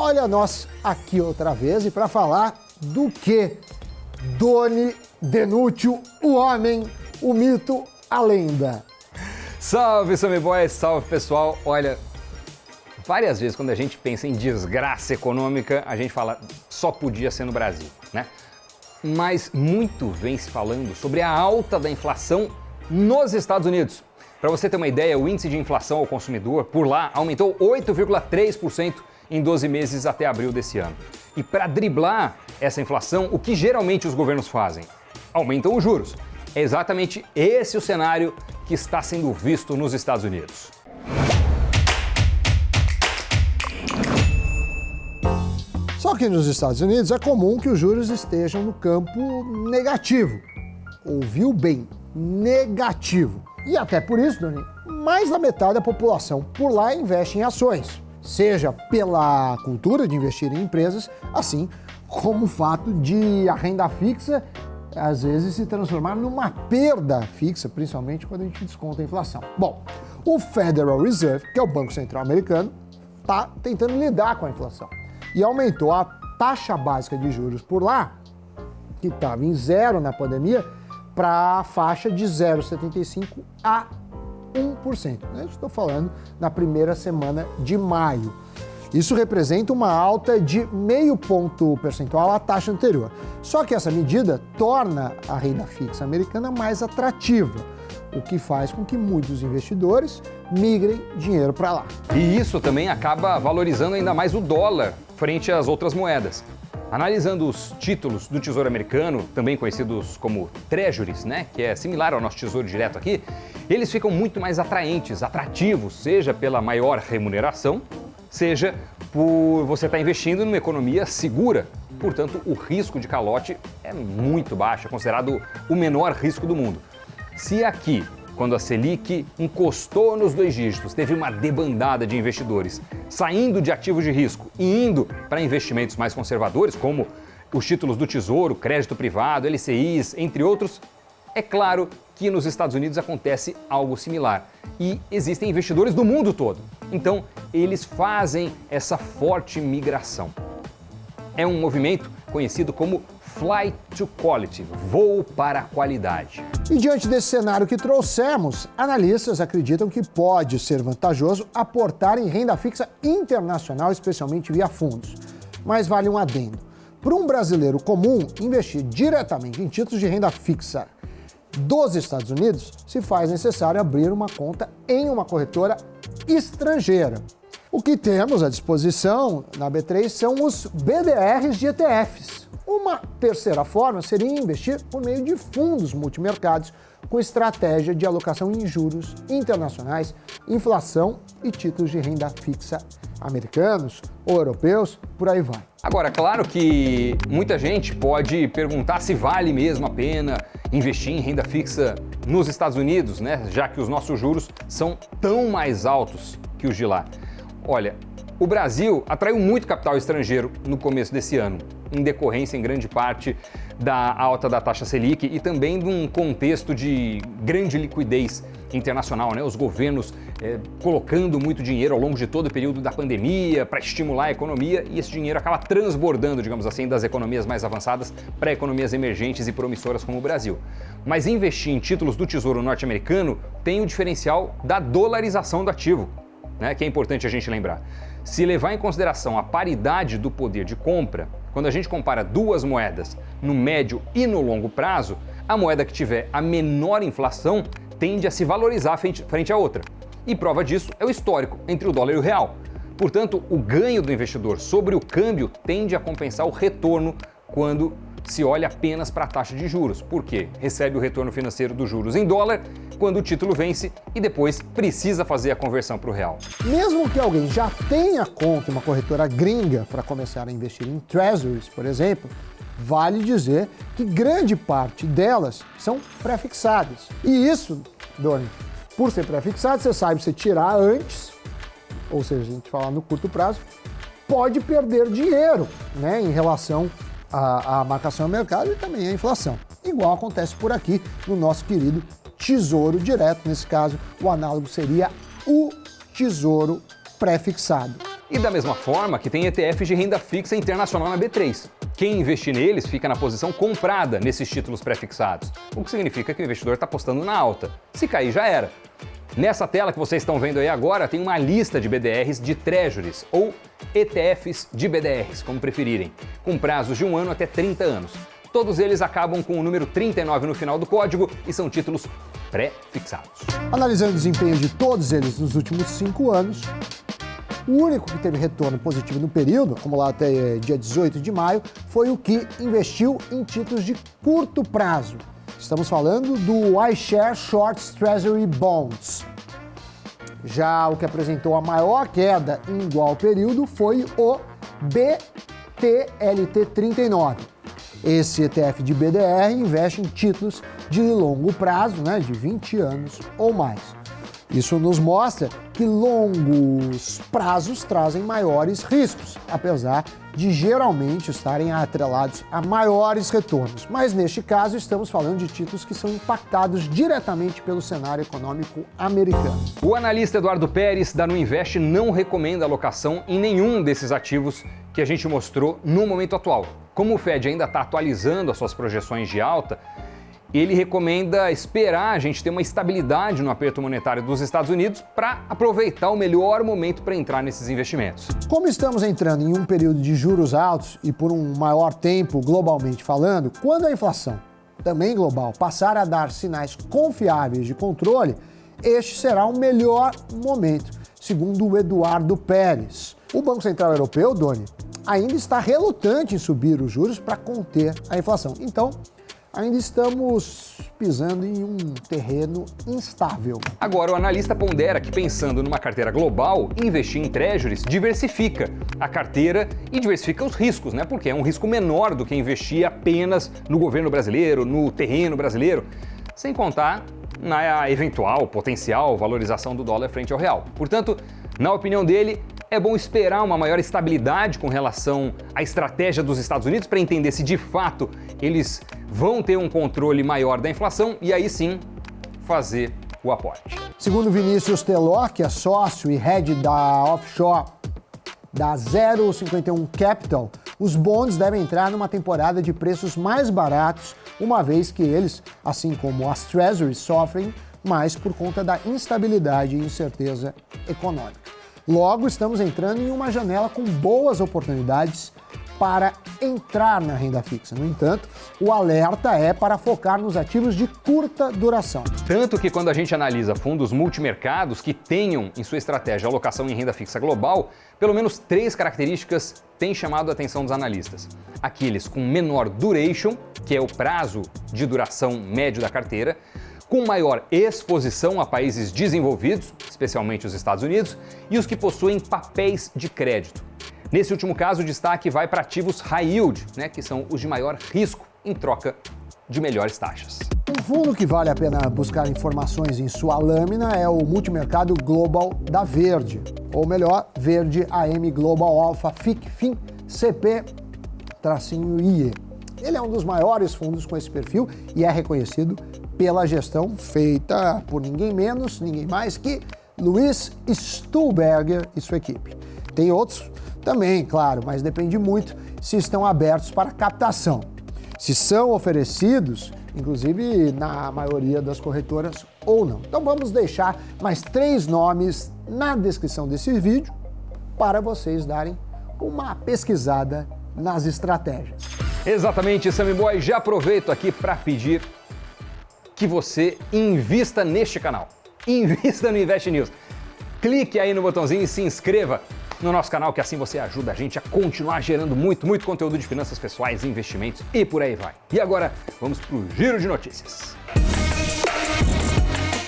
Olha nós aqui outra vez e para falar do que? Doni Denútil, o homem, o mito, a lenda. Salve, Sammy Boy, salve pessoal. Olha, várias vezes quando a gente pensa em desgraça econômica, a gente fala só podia ser no Brasil, né? Mas muito vem se falando sobre a alta da inflação nos Estados Unidos. Para você ter uma ideia, o índice de inflação ao consumidor por lá aumentou 8,3% em 12 meses até abril desse ano. E para driblar essa inflação, o que geralmente os governos fazem? Aumentam os juros. É exatamente esse o cenário que está sendo visto nos Estados Unidos. Só que nos Estados Unidos é comum que os juros estejam no campo negativo. Ouviu bem, negativo. E até por isso, Doni, mais da metade da população por lá investe em ações, seja pela cultura de investir em empresas, assim como o fato de a renda fixa às vezes se transformar numa perda fixa, principalmente quando a gente desconta a inflação. Bom, o Federal Reserve, que é o Banco Central americano, está tentando lidar com a inflação e aumentou a taxa básica de juros por lá, que estava em zero na pandemia, para a faixa de 0,75% a 1%. Eu estou falando na primeira semana de maio. Isso representa uma alta de 0,5 ponto percentual à taxa anterior. Só que essa medida torna a renda fixa americana mais atrativa, o que faz com que muitos investidores migrem dinheiro para lá. E isso também acaba valorizando ainda mais o dólar frente às outras moedas. Analisando os títulos do Tesouro Americano, também conhecidos como Treasuries, né, que é similar ao nosso Tesouro Direto aqui, eles ficam muito mais atraentes, atrativos, seja pela maior remuneração, seja por você estar investindo numa economia segura. Portanto, o risco de calote é muito baixo, é considerado o menor risco do mundo. Se aqui, quando a Selic encostou nos 2 dígitos, teve uma debandada de investidores saindo de ativos de risco e indo para investimentos mais conservadores, como os títulos do Tesouro, crédito privado, LCIs, entre outros, é claro que nos Estados Unidos acontece algo similar. E existem investidores do mundo todo. Então, eles fazem essa forte migração. É um movimento conhecido como Flight to Quality, voo para a qualidade. E diante desse cenário que trouxemos, analistas acreditam que pode ser vantajoso aportar em renda fixa internacional, especialmente via fundos. Mas vale um adendo. Para um brasileiro comum, investir diretamente em títulos de renda fixa dos Estados Unidos, se faz necessário abrir uma conta em uma corretora estrangeira. O que temos à disposição na B3 são os BDRs de ETFs. Uma terceira forma seria investir por meio de fundos multimercados com estratégia de alocação em juros internacionais, inflação e títulos de renda fixa americanos ou europeus, por aí vai. Agora, claro que muita gente pode perguntar se vale mesmo a pena investir em renda fixa nos Estados Unidos, né? Já que os nossos juros são tão mais altos que os de lá. Olha, o Brasil atraiu muito capital estrangeiro no começo desse ano, em decorrência, em grande parte, da alta da taxa Selic e também de um contexto de grande liquidez internacional, né? Os governos colocando muito dinheiro ao longo de todo o período da pandemia para estimular a economia e esse dinheiro acaba transbordando, digamos assim, das economias mais avançadas para economias emergentes e promissoras como o Brasil. Mas investir em títulos do Tesouro norte-americano tem o diferencial da dolarização do ativo, né, que é importante a gente lembrar. Se levar em consideração a paridade do poder de compra, quando a gente compara duas moedas no médio e no longo prazo, a moeda que tiver a menor inflação tende a se valorizar frente à outra. E prova disso é o histórico entre o dólar e o real. Portanto, o ganho do investidor sobre o câmbio tende a compensar o retorno quando se olha apenas para a taxa de juros, porque recebe o retorno financeiro dos juros em dólar quando o título vence e depois precisa fazer a conversão para o real. Mesmo que alguém já tenha conta em uma corretora gringa para começar a investir em Treasuries, por exemplo, vale dizer que grande parte delas são pré-fixadas. E isso, Doni, por ser pré-fixado, você sabe se tirar antes, ou seja, a gente falar no curto prazo, pode perder dinheiro, né, em relação à marcação ao mercado e também à inflação. Igual acontece por aqui no nosso querido Tesouro Direto. Nesse caso, o análogo seria o Tesouro pré-fixado. E da mesma forma que tem ETFs de renda fixa internacional na B3. Quem investir neles fica na posição comprada nesses títulos pré-fixados, o que significa que o investidor está apostando na alta. Se cair, já era. Nessa tela que vocês estão vendo aí agora, tem uma lista de BDRs de Treasuries, ou ETFs de BDRs, como preferirem, com prazos de 1 ano até 30 anos. Todos eles acabam com o número 39 no final do código e são títulos pré-fixados. Analisando o desempenho de todos eles nos últimos 5 anos, o único que teve retorno positivo no período, como lá até dia 18 de maio, foi o que investiu em títulos de curto prazo. Estamos falando do iShares Short Treasury Bonds. Já o que apresentou a maior queda em igual período foi o BTLT39. Esse ETF de BDR investe em títulos de longo prazo, de 20 anos ou mais. Isso nos mostra que longos prazos trazem maiores riscos, apesar de geralmente estarem atrelados a maiores retornos. Mas neste caso estamos falando de títulos que são impactados diretamente pelo cenário econômico americano. O analista Eduardo Pérez da Nuinvest não recomenda alocação em nenhum desses ativos que a gente mostrou no momento atual. Como o Fed ainda está atualizando as suas projeções de alta, ele recomenda esperar a gente ter uma estabilidade no aperto monetário dos Estados Unidos para aproveitar o melhor momento para entrar nesses investimentos. Como estamos entrando em um período de juros altos e por um maior tempo globalmente falando, quando a inflação, também global, passar a dar sinais confiáveis de controle, este será o melhor momento, segundo o Eduardo Pérez. O Banco Central Europeu, Doni, ainda está relutante em subir os juros para conter a inflação. Então, ainda estamos pisando em um terreno instável. Agora, o analista pondera que, pensando numa carteira global, investir em treasuries diversifica a carteira e diversifica os riscos, Porque é um risco menor do que investir apenas no governo brasileiro, no terreno brasileiro, sem contar na eventual, potencial valorização do dólar frente ao real. Portanto, na opinião dele, é bom esperar uma maior estabilidade com relação à estratégia dos Estados Unidos para entender se de fato eles vão ter um controle maior da inflação e aí sim fazer o aporte. Segundo Vinícius Teló, que é sócio e head da offshore da 051 Capital, os bonds devem entrar numa temporada de preços mais baratos, uma vez que eles, assim como as treasuries, sofrem mais por conta da instabilidade e incerteza econômica. Logo, estamos entrando em uma janela com boas oportunidades para entrar na renda fixa. No entanto, o alerta é para focar nos ativos de curta duração. Tanto que quando a gente analisa fundos multimercados que tenham em sua estratégia alocação em renda fixa global, pelo menos 3 características têm chamado a atenção dos analistas. Aqueles com menor duration, que é o prazo de duração médio da carteira, com maior exposição a países desenvolvidos, especialmente os Estados Unidos, e os que possuem papéis de crédito. Nesse último caso, o destaque vai para ativos high yield, que são os de maior risco em troca de melhores taxas. Um fundo que vale a pena buscar informações em sua lâmina é o multimercado Global da Verde, ou melhor, Verde AM Global Alpha FIC FIM CP-IE. Ele é um dos maiores fundos com esse perfil e é reconhecido pela gestão feita por ninguém menos, ninguém mais que Luiz Stuhlberger e sua equipe. Tem outros também, claro, mas depende muito se estão abertos para captação. Se são oferecidos, inclusive na maioria das corretoras ou não. Então vamos deixar mais 3 nomes na descrição desse vídeo para vocês darem uma pesquisada nas estratégias. Exatamente, Sammy Boy. Já aproveito aqui para pedir que você invista neste canal. Invista no Invest News. Clique aí no botãozinho e se inscreva no nosso canal, que assim você ajuda a gente a continuar gerando muito conteúdo de finanças pessoais, investimentos e por aí vai. E agora, vamos pro Giro de Notícias.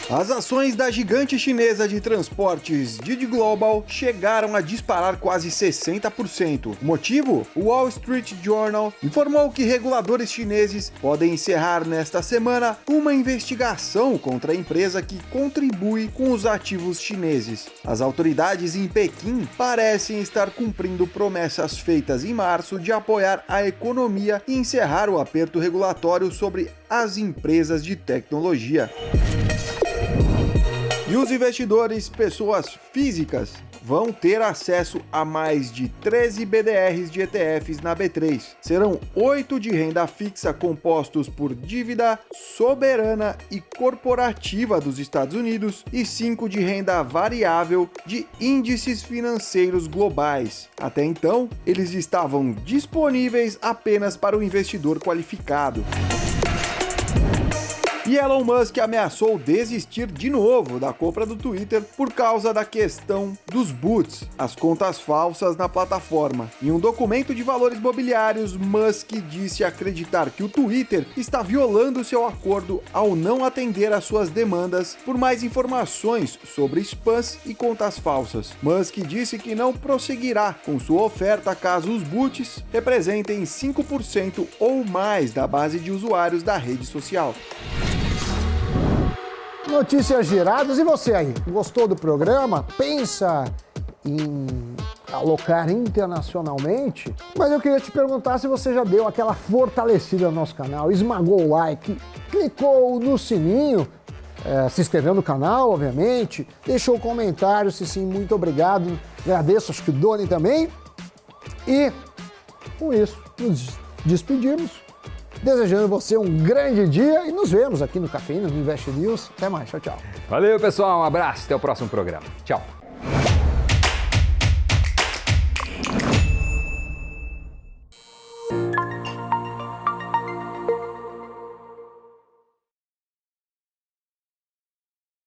As ações da gigante chinesa de transportes Didi Global chegaram a disparar quase 60%. O motivo? O Wall Street Journal informou que reguladores chineses podem encerrar nesta semana uma investigação contra a empresa que contribui com os ativos chineses. As autoridades em Pequim parecem estar cumprindo promessas feitas em março de apoiar a economia e encerrar o aperto regulatório sobre as empresas de tecnologia. E os investidores, pessoas físicas, vão ter acesso a mais de 13 BDRs de ETFs na B3. Serão 8 de renda fixa compostos por dívida soberana e corporativa dos Estados Unidos e 5 de renda variável de índices financeiros globais. Até então, eles estavam disponíveis apenas para o investidor qualificado. E Elon Musk ameaçou desistir de novo da compra do Twitter por causa da questão dos boots, as contas falsas na plataforma. Em um documento de valores mobiliários, Musk disse acreditar que o Twitter está violando seu acordo ao não atender às suas demandas por mais informações sobre spams e contas falsas. Musk disse que não prosseguirá com sua oferta caso os boots representem 5% ou mais da base de usuários da rede social. Notícias giradas. E você aí? Gostou do programa? Pensa em alocar internacionalmente? Mas eu queria te perguntar se você já deu aquela fortalecida no nosso canal, esmagou o like, clicou no sininho, se inscreveu no canal, obviamente, deixou um comentário, se sim, muito obrigado. Agradeço, acho que o Doni também. E com isso, nos despedimos. Desejando você um grande dia e nos vemos aqui no Cafeína, no Invest News. Até mais, tchau, tchau. Valeu, pessoal, um abraço, até o próximo programa. Tchau.